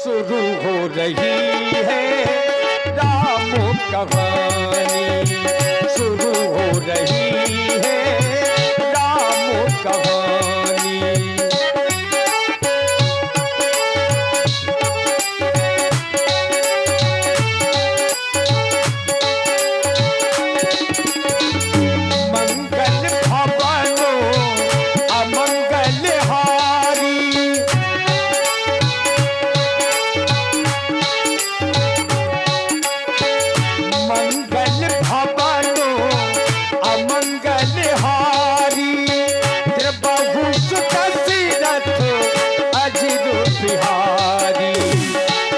शुरू हो रही है राम कहानी, शुरू हो रही है राम कहानी। मंगल भवनों अमंगल हारी, मंगल भवनों अमंगल हारी, द्रबहु सुत दशरथ अजिर बिहारी।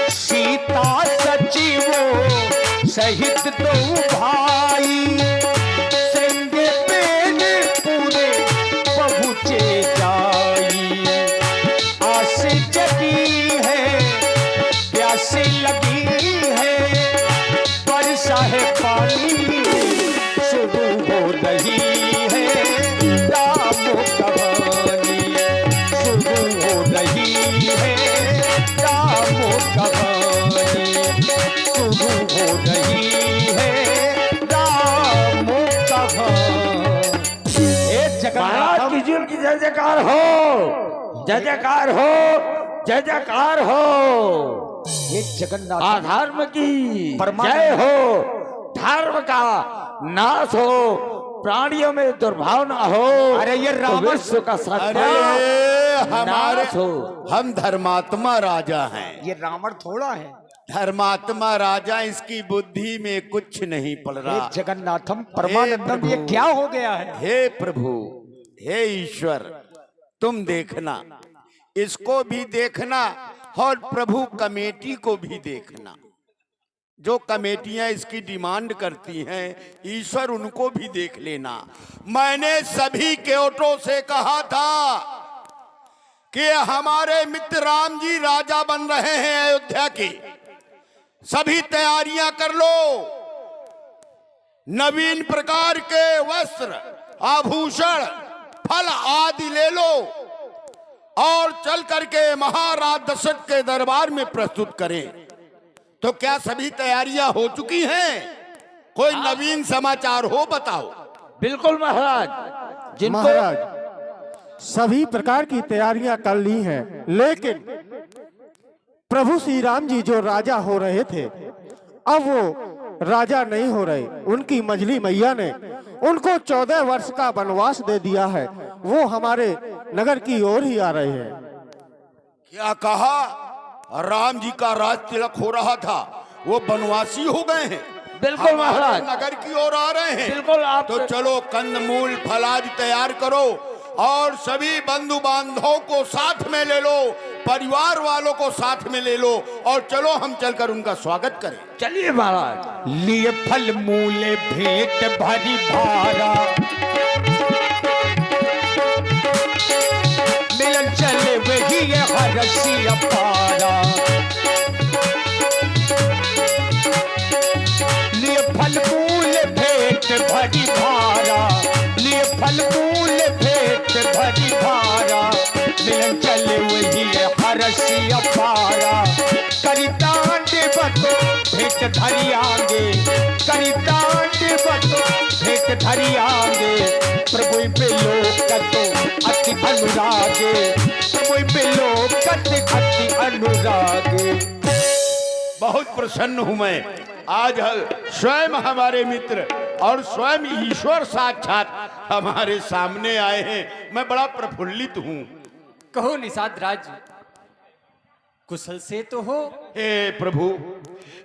सीता सचिवों सहित दो भाई, संग पेड़ पूरे पहुँचे जाई। आस जगी है प्यास लगी है, वर्षा है पानी शुरू हो रही है राम कहानी, शुरू हो रही है राम कहानी, शुरू हो रही है राम कहानी। महाराज की जीवन की जय जयकार हो, जय जयकार हो, जय जयकार हो। ये जगन्नाथ अधर्म की परमात्मा- जय हो, धर्म का नाश हो, प्राणियों में दुर्भावना हो। अरे ये तो रावण विश्व का अरे सत्य हमारे नाश हो। हम धर्मात्मा राजा हैं। ये रावण थोड़ा है। धर्मात्मा राजा, इसकी बुद्धि में कुछ नहीं पड़ हे रहा। जगन्नाथम परमानंदम, ये क्या हो गया है? हे प्रभु, हे ईश्वर, तुम देखना, इसको भी देखना और प्रभु कमेटी को भी देखना। जो कमेटियां इसकी डिमांड करती हैं, ईश्वर उनको भी देख लेना। मैंने सभी केवटों से कहा था कि हमारे मित्र राम जी राजा बन रहे हैं अयोध्या की, सभी तैयारियां कर लो, नवीन प्रकार के वस्त्र आभूषण फल आदि ले लो और चल करके महाराज दशरथ के दरबार में प्रस्तुत करें। तो क्या सभी तैयारियां हो चुकी हैं? कोई नवीन समाचार हो बताओ। बिल्कुल महाराज, जिनको महाराज सभी प्रकार की तैयारियां कर ली हैं, लेकिन प्रभु श्री राम जी जो राजा हो रहे थे, अब वो राजा नहीं हो रहे। उनकी मंझली मैया ने उनको 14 वर्ष का वनवास दे दिया है। वो हमारे नगर की ओर ही आ रहे हैं। क्या कहा? राम जी का राज तिलक हो रहा था, वो वनवासी हो गए हैं। बिल्कुल हमारे महाराज, नगर की ओर आ रहे हैं। बिल्कुल आप तो चलो कंदमूल फलादि तैयार करो और सभी बंधु बांधवों को साथ में ले लो, परिवार वालों को साथ में ले लो और चलो हम चलकर उनका स्वागत करें। चलिए महाराज। लिए फल मूले भेंट भरी भारा, मिलन चले वही है हरसी अपारा। लिए फल मूल भेंट भरी भारा, लिए फल मूल भेंट भरी भारा, मिलन चले वही है हरसी अपारा। करितांड बतो भेंट धरी आगे, करितांड बतो भेंट धरी आगे, प्रभु पे लोकतो अति अनुरागे, प्रभु पे लोकत अति अनुरागे। बहुत प्रसन्न हूं मैं, आज स्वयं हमारे मित्र और स्वयं ईश्वर साक्षात हमारे सामने आए हैं। मैं बड़ा प्रफुल्लित हूं। कहो निषाद राज, कुशल से तो हो? हे प्रभु,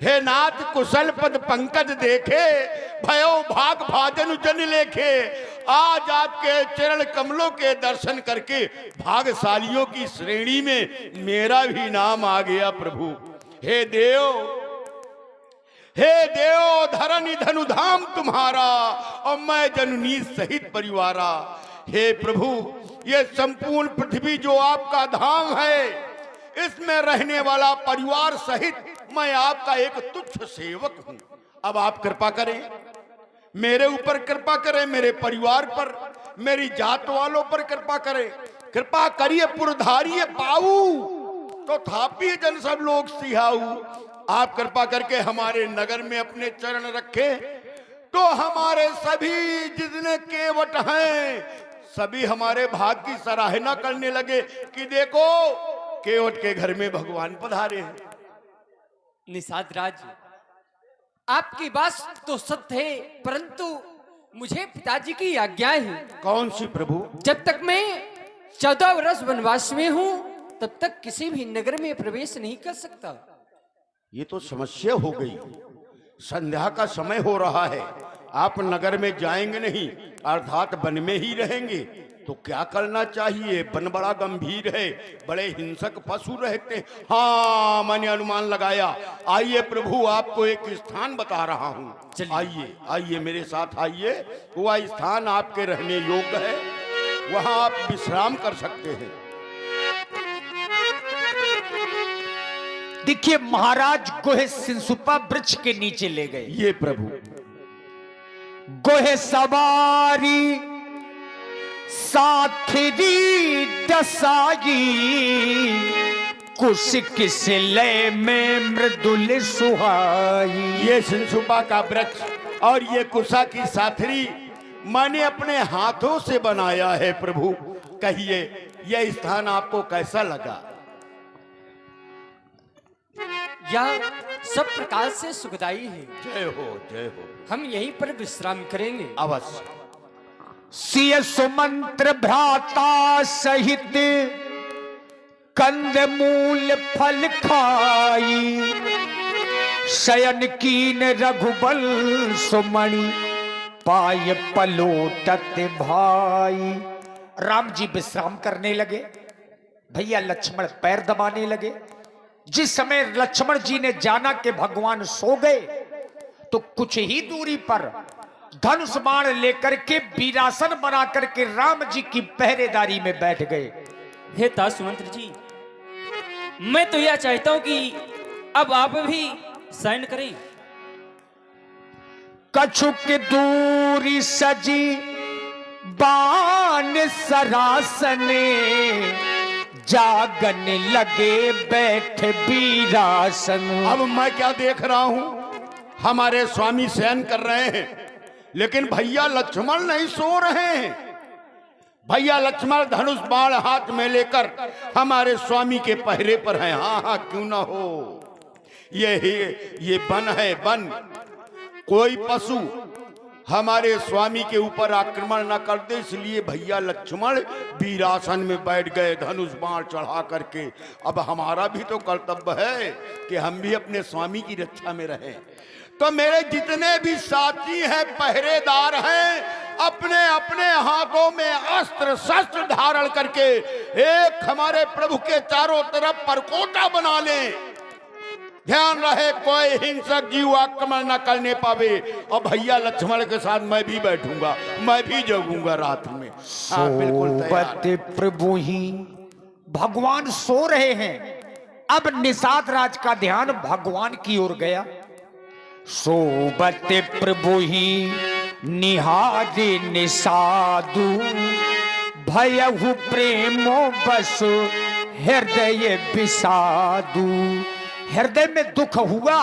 हे नाथ, कुशल पद पंकज देखे, भयो भाग भाजन जन लेखे। आज आपके चरण कमलों के दर्शन करके भाग्यशालियों की श्रेणी में मेरा भी नाम आ गया प्रभु। हे देव, हे देव, धरनी धनुधाम तुम्हारा और मैं जननी सहित परिवारा। हे प्रभु, ये संपूर्ण पृथ्वी जो आपका धाम है, इसमें रहने वाला परिवार सहित मैं आपका एक तुच्छ सेवक हूं। अब आप कृपा करें, मेरे ऊपर कृपा करें, मेरे परिवार पर, मेरी जात वालों पर कृपा करें। कृपा करिए पुरधारिये पाऊ, तो थापी जन सब लोग सिहाऊ। आप कृपा करके हमारे नगर में अपने चरण रखे तो हमारे सभी जितने केवट हैं सभी हमारे भाग की सराहना करने लगे कि देखो केवट के घर में भगवान पधारे हैं। निषाद राज, आपकी बात तो सत्य है, परंतु मुझे पिताजी की आज्ञा है। कौन सी प्रभु? जब तक मैं 14 वर्ष वनवास में हूँ तब तक किसी भी नगर में प्रवेश नहीं कर सकता। ये तो समस्या हो गई। संध्या का समय हो रहा है, आप नगर में जाएंगे नहीं अर्थात वन में ही रहेंगे, तो क्या करना चाहिए? वन बड़ा गंभीर है, बड़े हिंसक पशु रहते हैं। हाँ, मैंने अनुमान लगाया। आइए प्रभु, आपको एक स्थान बता रहा हूँ। आइए आइए मेरे साथ आइए। वह स्थान आपके रहने योग्य है, वहां आप विश्राम कर सकते हैं। देखिए महाराज गोहे सिंसुपा वृक्ष के नीचे ले गए। ये प्रभु गोहे सवारी साथरी दसाई, कुश किस लय में मृदुल सुहाई। ये सिंसुपा का वृक्ष और ये कुशा की साथरी मैंने अपने हाथों से बनाया है। प्रभु कहिए यह स्थान आपको कैसा लगा? यह सब प्रकार से सुखदायी है। जय हो जय हो। हम यहीं पर विश्राम करेंगे। अवश्य। सिय सुमंत्र भ्राता सहित कंद मूल फल खाई, शयन कीन रघुबल सुमणि पाय पलोटत भाई। राम जी विश्राम करने लगे, भैया लक्ष्मण पैर दबाने लगे। जिस समय लक्ष्मण जी ने जाना कि भगवान सो गए तो कुछ ही दूरी पर धनुष बाण लेकर के वीरासन बना करके राम जी की पहरेदारी में बैठ गए। हे तासुमंत्र जी, मैं तो यह चाहता हूं कि अब आप भी शयन करें। कछुक दूरी सजी बाण सरासने, जागन लगे बैठ वीरासन। अब मैं क्या देख रहा हूं, हमारे स्वामी शयन कर रहे हैं लेकिन भैया लक्ष्मण नहीं सो रहे हैं। भैया लक्ष्मण धनुष बाण हाथ में लेकर हमारे स्वामी के पहरे पर हैं। हाँ हाँ क्यों ना हो। ये वन है, वन। कोई पशु हमारे स्वामी के ऊपर आक्रमण न कर दे, इसलिए भैया लक्ष्मण वीरासन में बैठ गए धनुष बाण चढ़ा करके। अब हमारा भी तो कर्तव्य है कि हम भी अपने स्वामी की रक्षा में रहें। तो मेरे जितने भी साथी हैं, पहरेदार हैं, अपने अपने हाथों में अस्त्र शस्त्र धारण करके एक हमारे प्रभु के चारों तरफ परकोटा बना लें। ध्यान रहे कोई हिंसक जीव आक्रमण न करने पावे। और भैया लक्ष्मण के साथ मैं भी बैठूंगा, मैं भी जगूंगा रात में। हाँ, बिल्कुल तैयार। प्रभु ही भगवान सो रहे हैं। अब निषाद राज का ध्यान भगवान की ओर गया। सोबत प्रभु ही निहारे निषादु, भयहु प्रेमो बसु हृदय विषादु। हृदय में दुख हुआ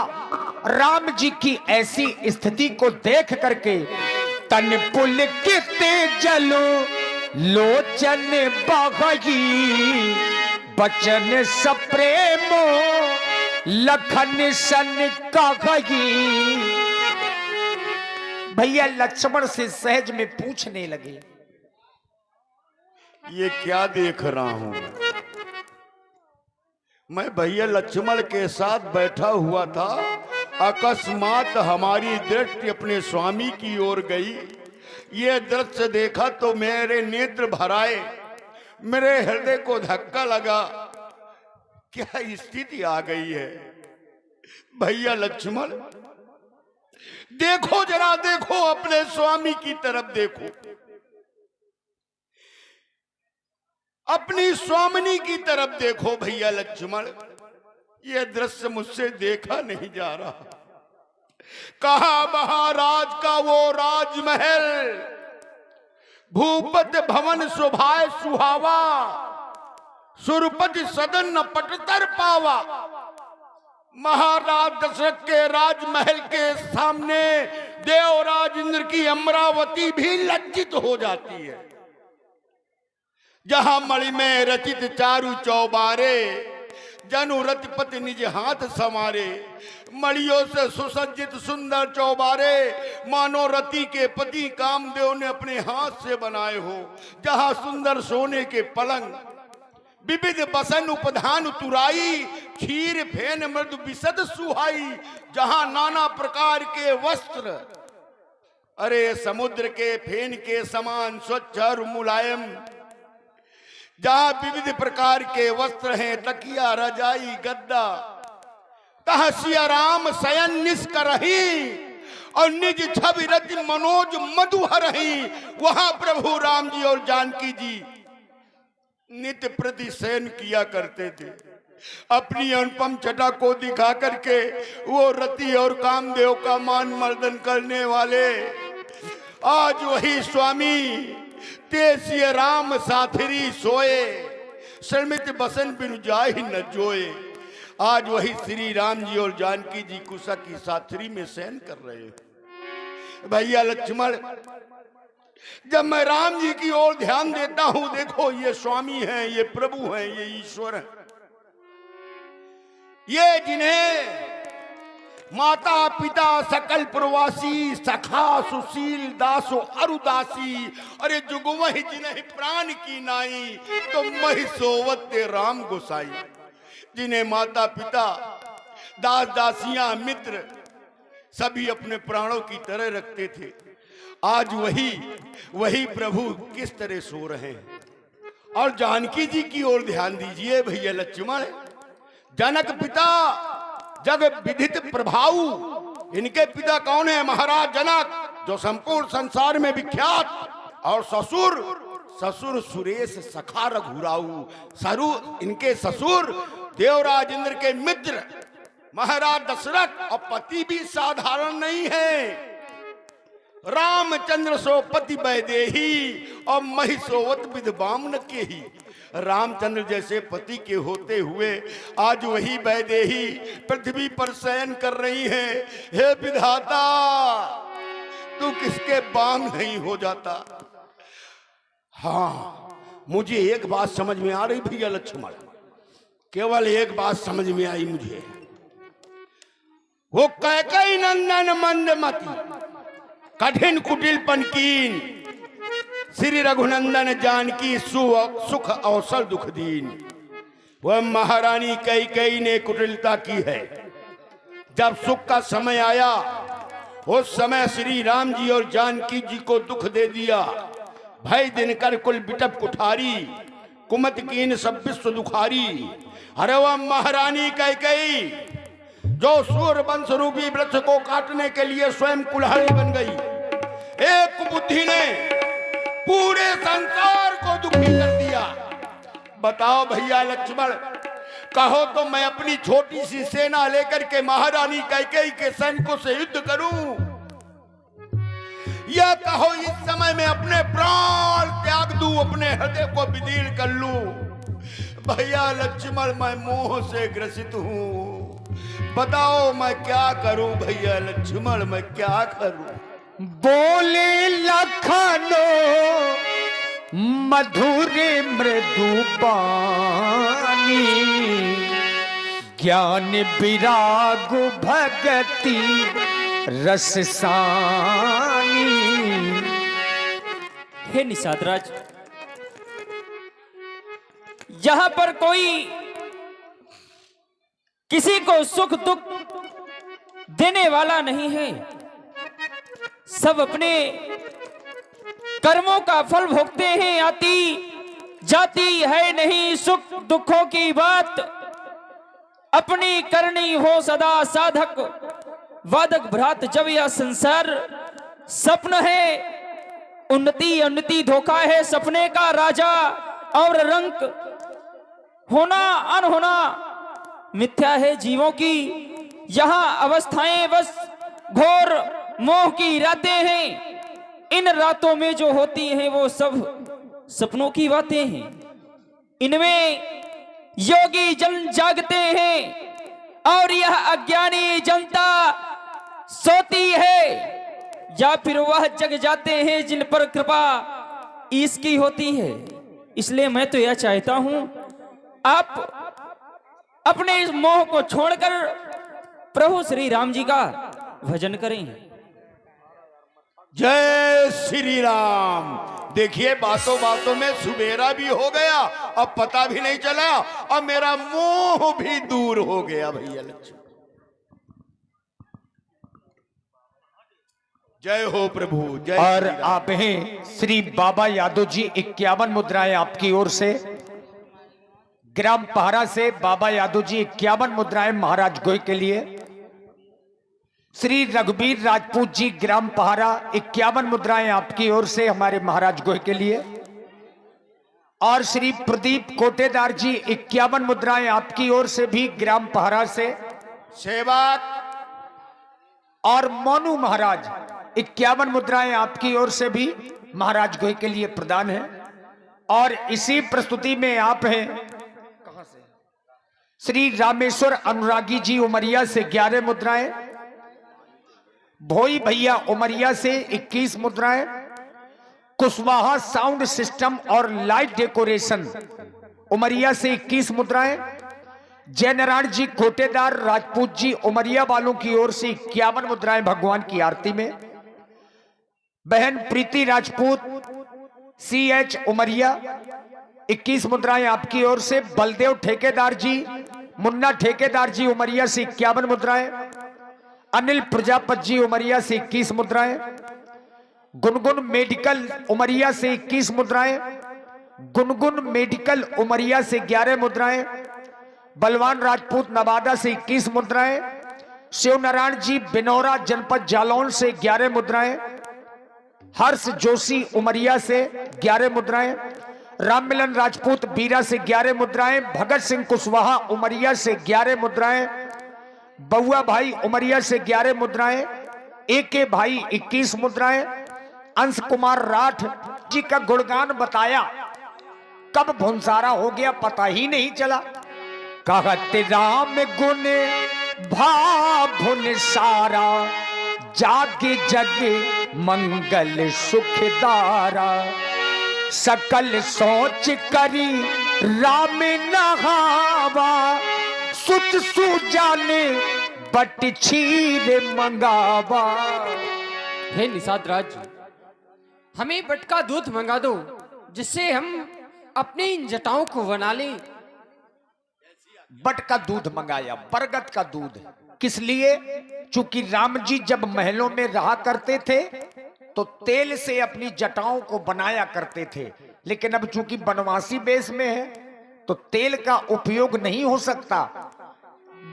राम जी की ऐसी स्थिति को देख करके। तन पुलकित जलो लोचन बहगी, बचन सप्रेमो लखन सन कहगी। भैया लक्ष्मण से सहज में पूछने लगे, ये क्या देख रहा हूं मैं? भैया लक्ष्मण के साथ बैठा हुआ था, अकस्मात हमारी दृष्टि अपने स्वामी की ओर गई। ये दृश्य देखा तो मेरे नेत्र भराए, मेरे हृदय को धक्का लगा। क्या स्थिति आ गई है? भैया लक्ष्मण देखो, जरा देखो, अपने स्वामी की तरफ देखो, अपनी स्वामिनी की तरफ देखो। भैया लक्ष्मण यह दृश्य मुझसे देखा नहीं जा रहा। कहा महाराज का वो राजमहल, भूपत भवन शोभाए सुहावा, सुरपति सदन न पटतर पावा। महाराज दशरथ के राजमहल के सामने देवराज इंद्र की अमरावती भी लज्जित हो जाती है। जहां मणि में रचित चारु चौबारे, जनु रतिपति निज हाथ संवारे। मणियों से सुसज्जित सुंदर चौबारे मानो रति के पति कामदेव ने अपने हाथ से बनाए हो। जहां सुंदर सोने के पलंग, विविध बसन उपधान तुराई, खीर फेन मृदु विशद सुहाई। जहां नाना प्रकार के वस्त्र, अरे समुद्र के फेन के समान स्वच्छ और मुलायम। जहां विविध प्रकार के वस्त्र हैं, तकिया रजाई गद्दा। तह सिया राम शयन निष्करही और निज छवि रति मनोज मधुहरही। वहां प्रभु राम जी और जानकी जी नित्य प्रति शयन किया करते थे। अपनी अनुपम छटा को दिखा करके वो रति और कामदेव का मान मर्दन करने वाले आज वही स्वामी तेसिय राम साथरी सोए, श्रमित बसन बिनु जाहि न जोए। आज वही श्री राम जी और जानकी जी कुशा की साथरी में शयन कर रहे हैं। भैया लक्ष्मण, जब मैं राम जी की ओर ध्यान देता हूं, देखो ये स्वामी हैं, ये प्रभु हैं, ये ईश्वर हैं, ये जिन्हें माता पिता सकल प्रवासी, सखा सुशील दासो अरुदासी। अरे जुगवहि जिन्हें प्राण की नाई, तो महि सोवत राम गोसाई। जिन्हें माता पिता दास दासियां मित्र सभी अपने प्राणों की तरह रखते थे, आज वही प्रभु किस तरह सो रहे हैं। और जानकी जी की ओर ध्यान दीजिए भैया लक्ष्मण। जनक पिता जग विदित प्रभाऊ, इनके पिता कौन है? महाराज जनक, जो संपूर्ण संसार में विख्यात। और ससुर सुरेश सखा रघुराऊ। इनके ससुर देवराज इंद्र के मित्र महाराज दशरथ, और पति भी साधारण नहीं है। रामचंद्र सो पति वैदेही और महि सोवत विधवामन के ही। रामचंद्र जैसे पति के होते हुए आज वही वैदेही पृथ्वी पर शयन कर रही हैं। हे विधाता, तू किसके बाम नहीं हो जाता। हाँ, मुझे एक बात समझ में आ रही भैया लक्ष्मण, केवल एक बात समझ में आई मुझे। वो कैकेयी नंदन मंदमती, कठिन कुटिल पनकीन, श्री रघुनंदन जानकी सुख अवसर दुख दीन। वह महारानी कैकेयी ने कुटिलता की है। जब सुख का समय आया, उस समय श्री राम जी और जानकी जी को दुख दे दिया। भय दिनकर कुल बिटप कुठारी, कुमत कीन सब विश्व दुखारी। अरे वह महारानी कैकेयी जो सूर्य वंश रूपी वृक्ष को काटने के लिए स्वयं कुल्हाड़ी बन गई। एक बुद्धि ने पूरे संसार को दुखी कर दिया। बताओ भैया लक्ष्मण, कहो तो मैं अपनी छोटी सी सेना लेकर के महारानी कैकेयी के सैनिकों से युद्ध करूं, या कहो इस समय में अपने प्राण त्याग दूं, अपने हृदय को विदीर्ण कर लूं। भैया लक्ष्मण, मैं मोह से ग्रसित हूं। बताओ मैं क्या करूं भैया लक्ष्मण, मैं क्या करूं। बोले लखनो मधुर मृदु बानी, ज्ञान विराग भगति रस सानी। हे निषाद राज, यहाँ पर कोई किसी को सुख दुख देने वाला नहीं है। सब अपने कर्मों का फल भोगते हैं। आती जाती है नहीं सुख दुखों की बात, अपनी करनी हो सदा साधक वादक भ्रात। जब यह संसार स्वप्न है, उन्नति उन्नति धोखा है। सपने का राजा और रंक होना अनहोना मिथ्या है जीवों की। यहाँ अवस्थाएं बस घोर मोह की रातें हैं। इन रातों में जो होती हैं वो सब सपनों की बातें हैं। इनमें योगी जन जागते हैं और यह अज्ञानी जनता सोती है, या फिर वह जग जाते हैं जिन पर कृपा इसकी होती है। इसलिए मैं तो यह चाहता हूं आप अपने इस मोह को छोड़कर प्रभु श्री राम जी का भजन करें। जय श्री राम। देखिए बातों बातों में सुबेरा भी हो गया, अब पता भी नहीं चला, अब मेरा मोह भी दूर हो गया भैया लक्ष्मण। जय हो प्रभु जय। और श्री राम। आप हैं श्री बाबा यादव जी, 51 मुद्राएं आपकी ओर से। ग्राम पहाड़ा से बाबा यादव जी 51 मुद्राएं महाराज गोय के लिए। श्री रघुवीर राजपूत जी ग्राम पहाड़ा 51 मुद्राएं आपकी ओर से हमारे महाराज गोय के लिए। और श्री प्रदीप कोटेदार जी 51 मुद्राएं आपकी ओर से भी ग्राम पहाड़ा से। सेवक और मोनू महाराज 51 मुद्राएं आपकी ओर से भी महाराज गोय के लिए प्रदान है। और इसी प्रस्तुति में आप हैं कहां से? श्री रामेश्वर अनुरागी जी उमरिया से 11 मुद्राएं। भोई भैया उमरिया से 21 मुद्राएं। कुशवाहा साउंड सिस्टम और लाइट डेकोरेशन उमरिया से 21 मुद्राएं। जयनारायण जी कोटेदार राजपूत जी उमरिया वालों की ओर से 51 मुद्राएं भगवान की आरती में। बहन प्रीति राजपूत CH उमरिया 21 मुद्राएं आपकी ओर से। बलदेव ठेकेदार जी मुन्ना ठेकेदार जी उमरिया से 51 मुद्राएं। अनिल प्रजापत जी उमरिया से 21 मुद्राएं। गुनगुन मेडिकल उमरिया से 21 मुद्राएं। गुनगुन मेडिकल उमरिया से 11 मुद्राएं। बलवान राजपूत नवादा से 21 मुद्राएं। शिवनारायण जी बिनौरा जनपद जालौन से 11 मुद्राएं। हर्ष जोशी उमरिया से 11 मुद्राएं। राममिलन राजपूत बीरा से 11 मुद्राएं। भगत सिंह कुशवाहा उमरिया से 11 मुद्राएं। बउआ भाई उमरिया से 11 मुद्राएं। AK भाई 21 मुद्राएं। अंश कुमार राठ जी का गुणगान बताया, कब भुंसारा हो गया पता ही नहीं चला। कहत राम गुण भाभुन सारा, जागे जग मंगल सुखदारा। सकल सोच करी राम नहावा, सुत सुजाने बट छीर मंगावा। हे निषाद राज, हमें बट का दूध मंगा दो, जिससे हम अपनी इन जटाओं को बना लें। बट का दूध मंगाया, बरगद का दूध। किस लिए? चूंकि राम जी जब महलों में रहा करते थे तो तेल से अपनी जटाओं को बनाया करते थे, लेकिन अब चूंकि बनवासी वेश में है तो तेल का उपयोग नहीं हो सकता।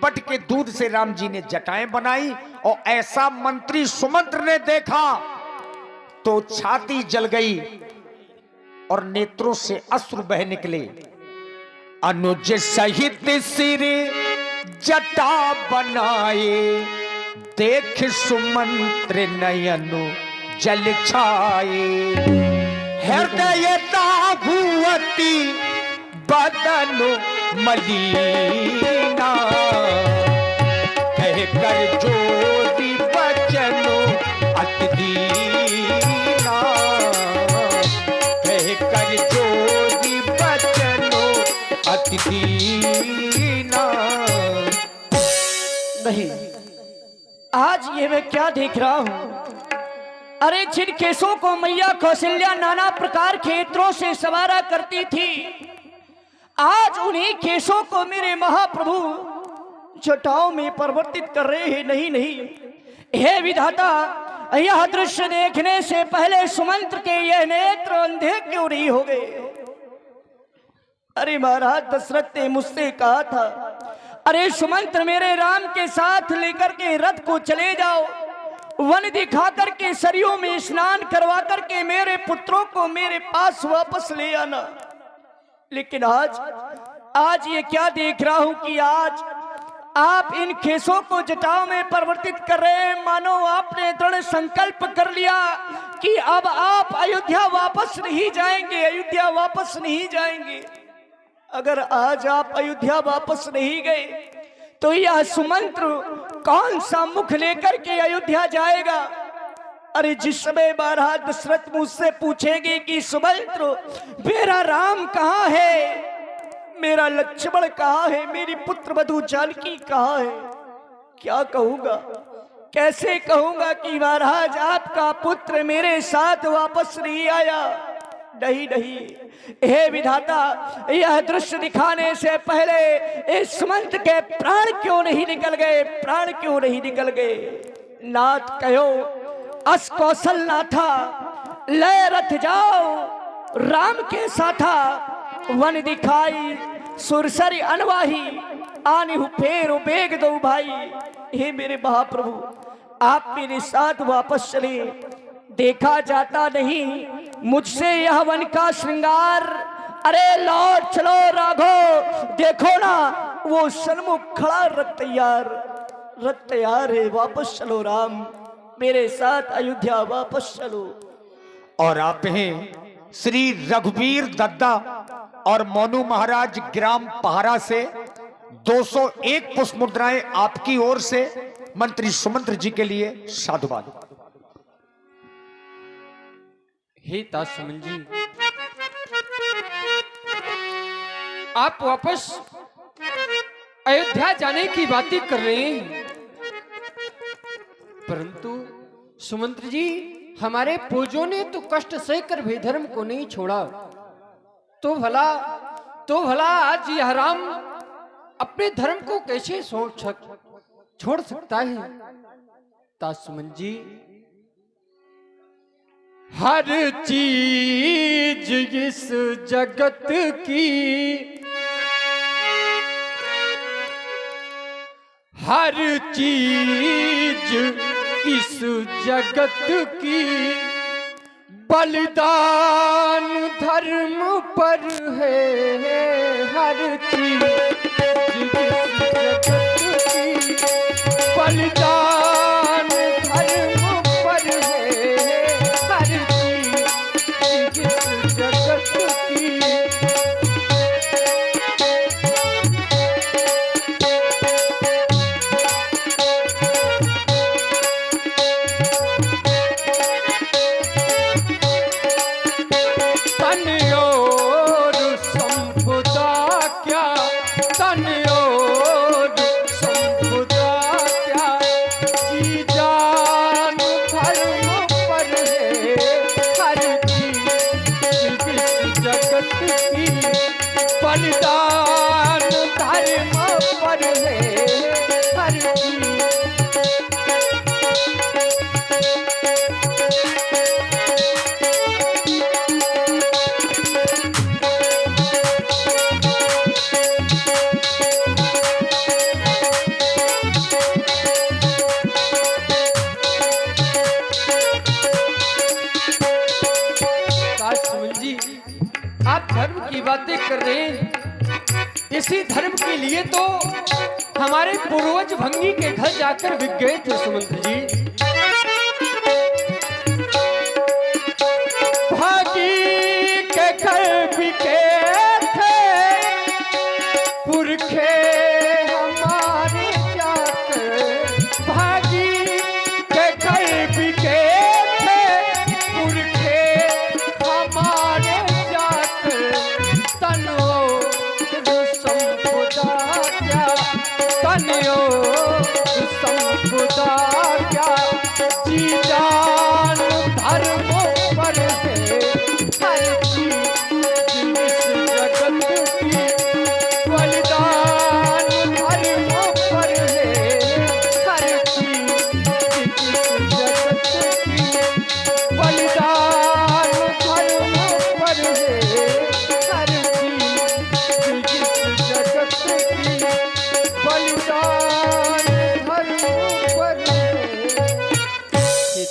बट के दूध से राम जी ने जटाएं बनाई, और ऐसा मंत्री सुमंत्र ने देखा तो छाती जल गई और नेत्रों से अश्रु बह निकले। अनुज सहित सिर जटा बनाए, देख सुमंत्र नयनु जल छाए। हृदय दाभुवती बदन मलीना, कह कर जोड़ी बचनो अति दीना। कह कर जोड़ी बचनो अति दीना। नहीं, आज ये मैं क्या देख रहा हूं? अरे जिन केसों को मैया कौशल्या नाना प्रकार के इत्रों से सवारा करती थी, आज उन्हीं केसों को मेरे महाप्रभु जटाओं में परिवर्तित कर रहे हैं। नहीं नहीं, हे विधाता, यह दृश्य देखने से पहले सुमंत्र के यह नेत्र अंधे क्यों नहीं हो गए? अरे महाराज दशरथ ने मुझसे कहा था, अरे सुमंत्र मेरे राम के साथ लेकर के रथ को चले जाओ, वन दिखा करके सरयू में स्नान करवा करके मेरे पुत्रों को मेरे पास वापस ले आना। लेकिन आज ये क्या देख रहा हूं कि आज आप इन केसों को जटाओं में परिवर्तित कर रहे हैं, मानो आपने दृढ़ संकल्प कर लिया कि अब आप अयोध्या वापस नहीं जाएंगे, अयोध्या वापस नहीं जाएंगे। अगर आज आप अयोध्या वापस नहीं गए तो यह सुमंत्र कौन सा मुख लेकर के अयोध्या जाएगा? अरे जिस समय महाराज दशरथ मुझसे पूछेंगे कि सुमंत्र मेरा राम कहाँ है, मेरा लक्ष्मण कहाँ है, मेरी पुत्र वधू जानकी कहाँ है, क्या कहूंगा? कैसे कहूंगा कि महाराज आपका पुत्र मेरे साथ वापस नहीं आया? नहीं नहीं, हे विधाता, यह दृश्य दिखाने से पहले इस सुमंत के प्राण क्यों नहीं निकल गए, प्राण क्यों नहीं निकल गए? नाथ कहो अस कौशल नाथा, ले रथ जाओ राम के साथा, वन दिखाई सुरसरी अनवाही, आनी फेर बेग दो भाई। हे मेरे महाप्रभु, आप मेरे साथ वापस चले, देखा जाता नहीं मुझसे यह वन का श्रृंगार। अरे लौट चलो राघव, देखो ना वो सन्मुख खड़ा रथ तैयार है, वापस चलो राम, मेरे साथ अयोध्या वापस चलो। और आप हैं श्री रघुवीर दद्दा और मोनू महाराज ग्राम पहाड़ा से 201 पुष्प मुद्राएं आपकी ओर से मंत्री सुमंत्र जी के लिए साधुवाद। हे तासुमन जी, आप वापस अयोध्या जाने की बातें कर रहे हैं, परंतु सुमंत्र जी हमारे पूर्वजों ने तो कष्ट सहकर भी धर्म को नहीं छोड़ा, तो भला आज यह राम अपने धर्म को कैसे छोड़ सकता है? तासुमन जी, हर चीज इस जगत की, हर चीज इस जगत की बलिदान धर्म पर है, हर चीज इस जगत की बलिदान धर्म पर है, हर चीज इस जगत की। बलिदान धर्म पर है, हर चीज। आप धर्म की बातें कर रहे हैं, इसी धर्म के लिए तो हमारे पूर्वज भंगी के घर जाकर बिक गए थे सुमंत्र जी। भागी के घर बिके थे पुरखे हमारे जाकर, भागी के घर बिके थे पुरखे हमारे जाकर, तनो संपुदा क्या, तनो संपुदा क्या, जी जान धर्म पर है, हर चीज इस जगत की बलिदान धर्म पर है, हर चीज इस जगत की बलिदान धर्म पर है, हर चीज इस जगत की बलिदान धर्म पर है।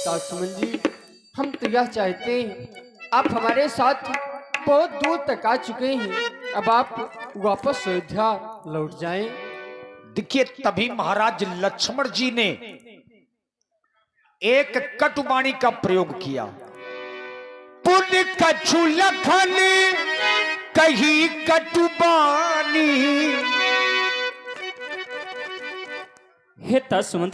तासुमन जी, हम तो यह चाहते हैं, आप हमारे साथ बहुत दूर तक आ चुके हैं, अब आप वापस अयोध्या लौट जाएं। देखिए, तभी महाराज लक्ष्मण जी ने एक कटुवाणी का प्रयोग किया। पुन कछु लखन कही कटुबानी। हे सुमंत्र